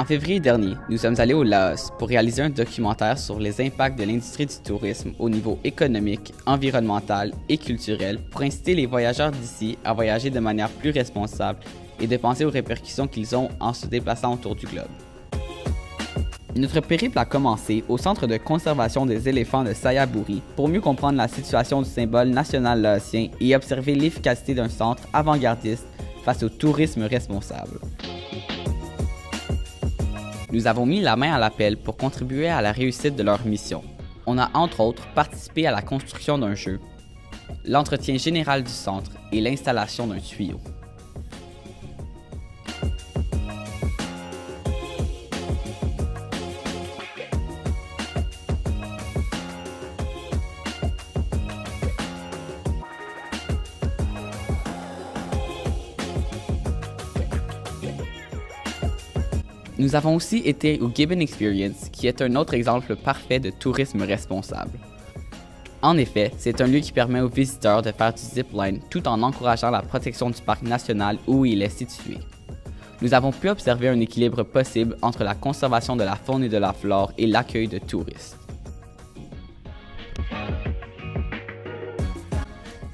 février dernier, nous sommes allés au Laos pour réaliser un documentaire sur les impacts de l'industrie du tourisme au niveau économique, environnemental et culturel pour inciter les voyageurs d'ici à voyager de manière plus responsable et de penser aux répercussions qu'ils ont en se déplaçant autour du globe. Notre périple a commencé au Centre de conservation des éléphants de Sayaburi pour mieux comprendre la situation du symbole national laotien et observer l'efficacité d'un centre avant-gardiste face au tourisme responsable. Nous avons mis la main à l'appel pour contribuer à la réussite de leur mission. On a entre autres participé à la construction d'un jeu, l'entretien général du centre et l'installation d'un tuyau. Nous avons aussi été au Gibbon Experience, qui est un autre exemple parfait de tourisme responsable. En effet, c'est un lieu qui permet aux visiteurs de faire du zipline tout en encourageant la protection du parc national où il est situé. Nous avons pu observer un équilibre possible entre la conservation de la faune et de la flore et l'accueil de touristes.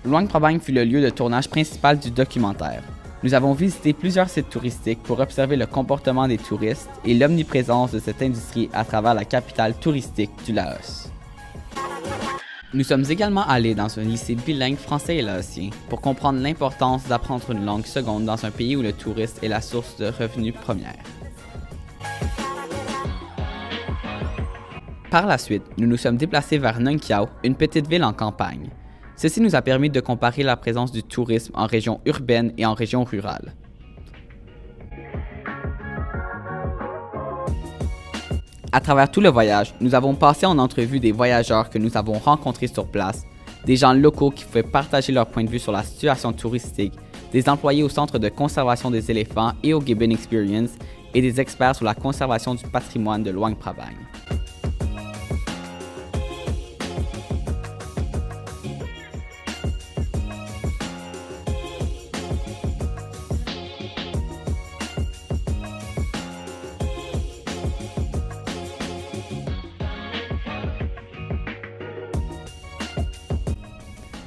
Luang Prabang fut le lieu de tournage principal du documentaire. Nous avons visité plusieurs sites touristiques pour observer le comportement des touristes et l'omniprésence de cette industrie à travers la capitale touristique du Laos. Nous sommes également allés dans un lycée bilingue français et laotien pour comprendre l'importance d'apprendre une langue seconde dans un pays où le tourisme est la source de revenus première. Par la suite, nous nous sommes déplacés vers Nung Kiao, une petite ville en campagne. Ceci nous a permis de comparer la présence du tourisme en région urbaine et en région rurale. À travers tout le voyage, nous avons passé en entrevue des voyageurs que nous avons rencontrés sur place, des gens locaux qui pouvaient partager leur point de vue sur la situation touristique, des employés au Centre de conservation des éléphants et au Gibbon Experience, et des experts sur la conservation du patrimoine de Luang Prabang.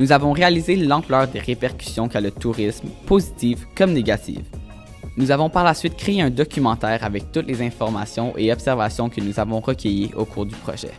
Nous avons réalisé l'ampleur des répercussions qu'a le tourisme, positives comme négatives. Nous avons par la suite créé un documentaire avec toutes les informations et observations que nous avons recueillies au cours du projet.